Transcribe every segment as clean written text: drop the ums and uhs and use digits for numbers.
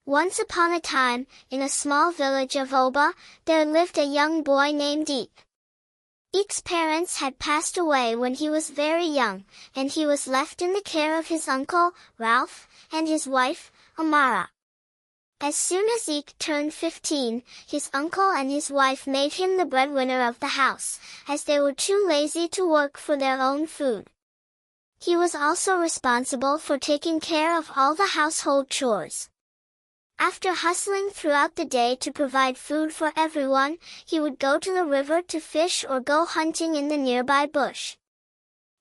Once upon a time, in a small village of Oba, there lived a young boy named Eek. Eek's parents had passed away when he was very young, and he was left in the care of his uncle, Ralph, and his wife, Amara. As soon as Eek turned 15, his uncle and his wife made him the breadwinner of the house, as they were too lazy to work for their own food. He was also responsible for taking care of all the household chores. After hustling throughout the day to provide food for everyone, he would go to the river to fish or go hunting in the nearby bush.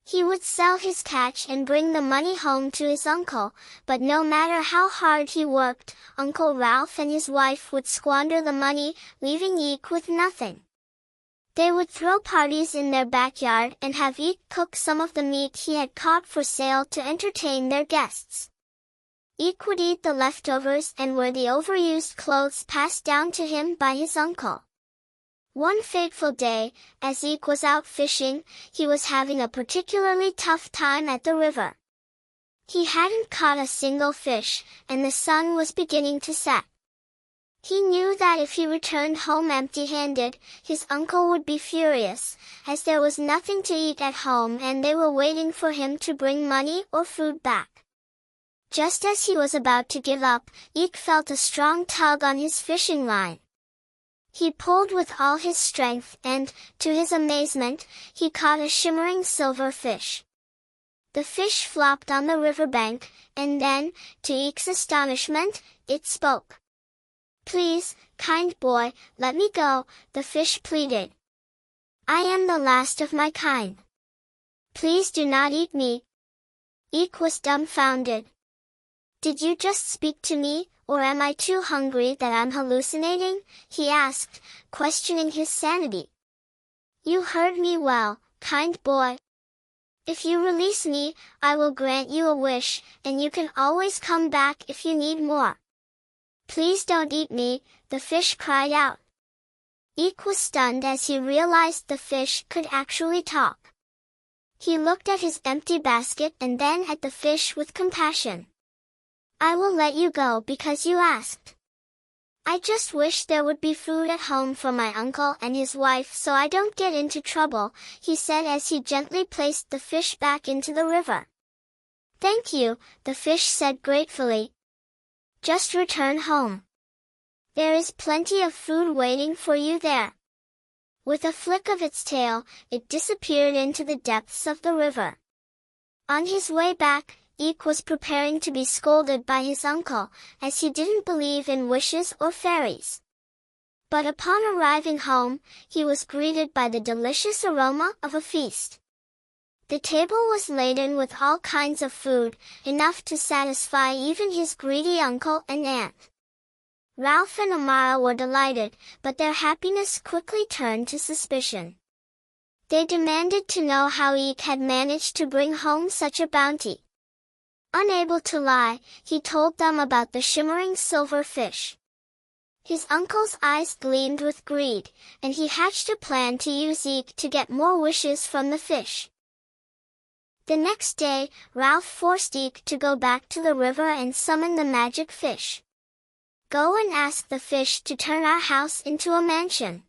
He would sell his catch and bring the money home to his uncle, but no matter how hard he worked, Uncle Ralph and his wife would squander the money, leaving Eek with nothing. They would throw parties in their backyard and have Eek cook some of the meat he had caught for sale to entertain their guests. Eek would eat the leftovers and wear the overused clothes passed down to him by his uncle. One fateful day, as Eek was out fishing, he was having a particularly tough time at the river. He hadn't caught a single fish, and the sun was beginning to set. He knew that if he returned home empty-handed, his uncle would be furious, as there was nothing to eat at home and they were waiting for him to bring money or food back. Just as he was about to give up, Eek felt a strong tug on his fishing line. He pulled with all his strength and, to his amazement, he caught a shimmering silver fish. The fish flopped on the riverbank, and then, to Eek's astonishment, it spoke. "Please, kind boy, let me go," the fish pleaded. "I am the last of my kind. Please do not eat me." Eek was dumbfounded. "Did you just speak to me, or am I too hungry that I'm hallucinating?" he asked, questioning his sanity. "You heard me well, kind boy. If you release me, I will grant you a wish, and you can always come back if you need more." "Please don't eat me," the fish cried out. Eek was stunned as he realized the fish could actually talk. He looked at his empty basket and then at the fish with compassion. "I will let you go because you asked. I just wish there would be food at home for my uncle and his wife so I don't get into trouble," he said as he gently placed the fish back into the river. "Thank you," the fish said gratefully. "Just return home. There is plenty of food waiting for you there." With a flick of its tail, it disappeared into the depths of the river. On his way back, Eek was preparing to be scolded by his uncle, as he didn't believe in wishes or fairies. But upon arriving home, he was greeted by the delicious aroma of a feast. The table was laden with all kinds of food, enough to satisfy even his greedy uncle and aunt. Ralph and Amara were delighted, but their happiness quickly turned to suspicion. They demanded to know how Eek had managed to bring home such a bounty. Unable to lie, he told them about the shimmering silver fish. His uncle's eyes gleamed with greed, and he hatched a plan to use Eek to get more wishes from the fish. The next day, Ralph forced Eek to go back to the river and summon the magic fish. "Go and ask the fish to turn our house into a mansion.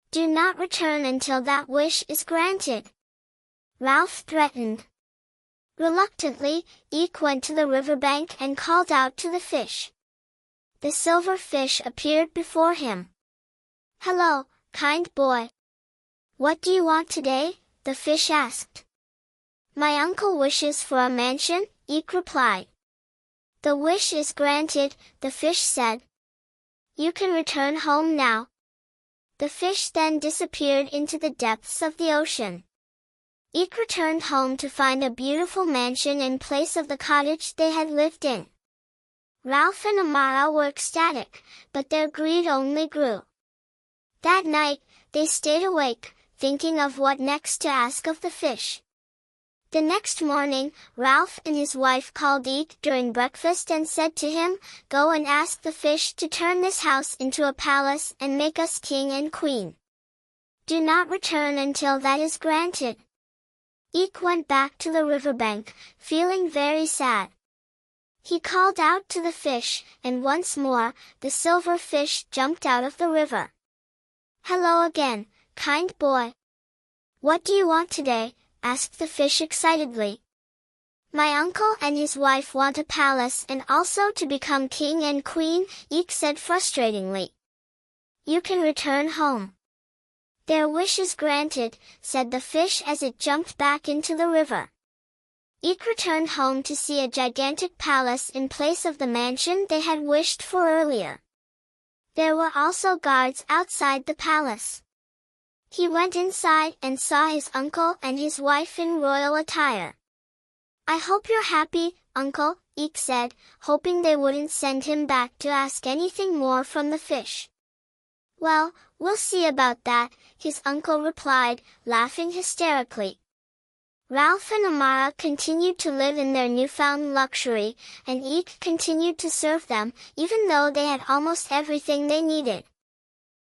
Do not return until that wish is granted," Ralph threatened. Reluctantly, Eek went to the riverbank and called out to the fish. The silver fish appeared before him. "Hello, kind boy. What do you want today?" the fish asked. "My uncle wishes for a mansion," Eek replied. "The wish is granted," the fish said. "You can return home now." The fish then disappeared into the depths of the ocean. Eek returned home to find a beautiful mansion in place of the cottage they had lived in. Ralph and Amara were ecstatic, but their greed only grew. That night, they stayed awake, thinking of what next to ask of the fish. The next morning, Ralph and his wife called Eek during breakfast and said to him, "Go and ask the fish to turn this house into a palace and make us king and queen. Do not return until that is granted." Eek went back to the riverbank, feeling very sad. He called out to the fish, and once more, the silver fish jumped out of the river. "Hello again, kind boy. What do you want today?" asked the fish excitedly. "My uncle and his wife want a palace and also to become king and queen," Eek said frustratingly. "You can return home." "Their wish is granted," said the fish as it jumped back into the river. Eek returned home to see a gigantic palace in place of the mansion they had wished for earlier. There were also guards outside the palace. He went inside and saw his uncle and his wife in royal attire. "I hope you're happy, Uncle," Eek said, hoping they wouldn't send him back to ask anything more from the fish. "Well, we'll see about that," his uncle replied, laughing hysterically. Ralph and Amara continued to live in their newfound luxury, and Eek continued to serve them, even though they had almost everything they needed.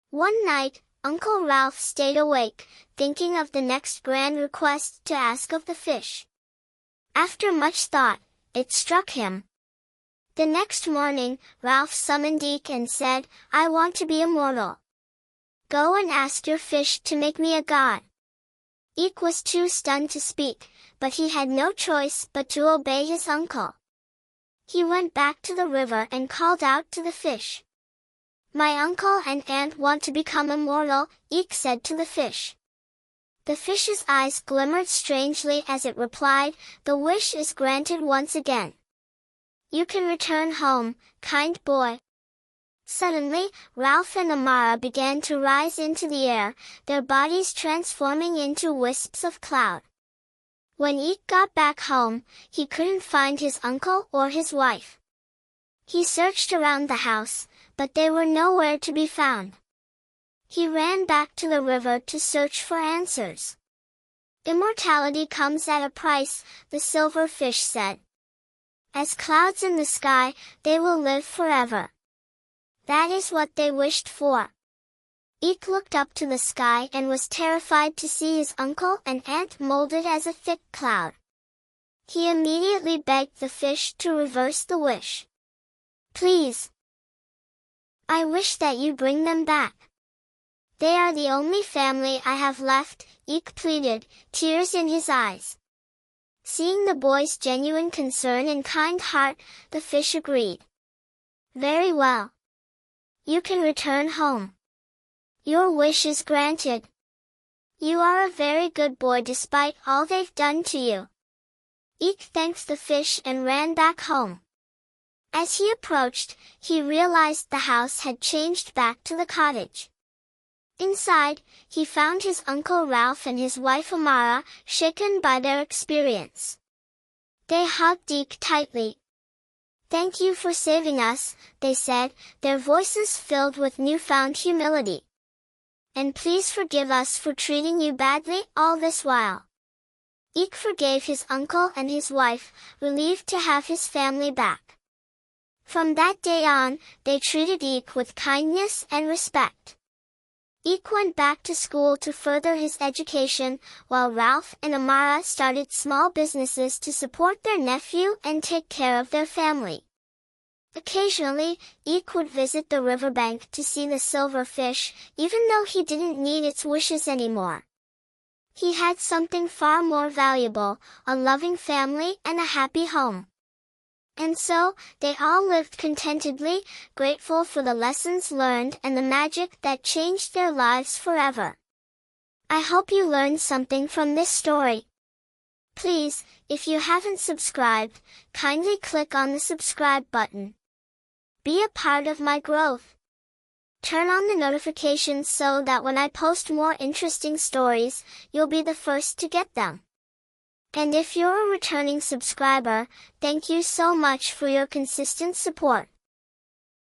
One night, Uncle Ralph stayed awake, thinking of the next grand request to ask of the fish. After much thought, it struck him. The next morning, Ralph summoned Eek and said, "I want to be immortal. Go and ask your fish to make me a god." Eek was too stunned to speak, but he had no choice but to obey his uncle. He went back to the river and called out to the fish. "My uncle and aunt want to become immortal," Eek said to the fish. The fish's eyes glimmered strangely as it replied, "The wish is granted once again. You can return home, kind boy." Suddenly, Ralph and Amara began to rise into the air, their bodies transforming into wisps of cloud. When Eek got back home, he couldn't find his uncle or his wife. He searched around the house, but they were nowhere to be found. He ran back to the river to search for answers. "Immortality comes at a price," the silver fish said. "As clouds in the sky, they will live forever. That is what they wished for." Eek looked up to the sky and was terrified to see his uncle and aunt molded as a thick cloud. He immediately begged the fish to reverse the wish. "Please, I wish that you bring them back. They are the only family I have left," Eek pleaded, tears in his eyes. Seeing the boy's genuine concern and kind heart, the fish agreed. "Very well. You can return home. Your wish is granted. You are a very good boy despite all they've done to you." Eek thanked the fish and ran back home. As he approached, he realized the house had changed back to the cottage. Inside, he found his Uncle Ralph and his wife Amara, shaken by their experience. They hugged Eek tightly. "Thank you for saving us," they said, their voices filled with newfound humility. "And please forgive us for treating you badly all this while." Eek forgave his uncle and his wife, relieved to have his family back. From that day on, they treated Eek with kindness and respect. Eek went back to school to further his education, while Ralph and Amara started small businesses to support their nephew and take care of their family. Occasionally, Eek would visit the riverbank to see the silver fish, even though he didn't need its wishes anymore. He had something far more valuable, a loving family and a happy home. And so, they all lived contentedly, grateful for the lessons learned and the magic that changed their lives forever. I hope you learned something from this story. Please, if you haven't subscribed, kindly click on the subscribe button. Be a part of my growth. Turn on the notifications so that when I post more interesting stories, you'll be the first to get them. And if you're a returning subscriber, thank you so much for your consistent support.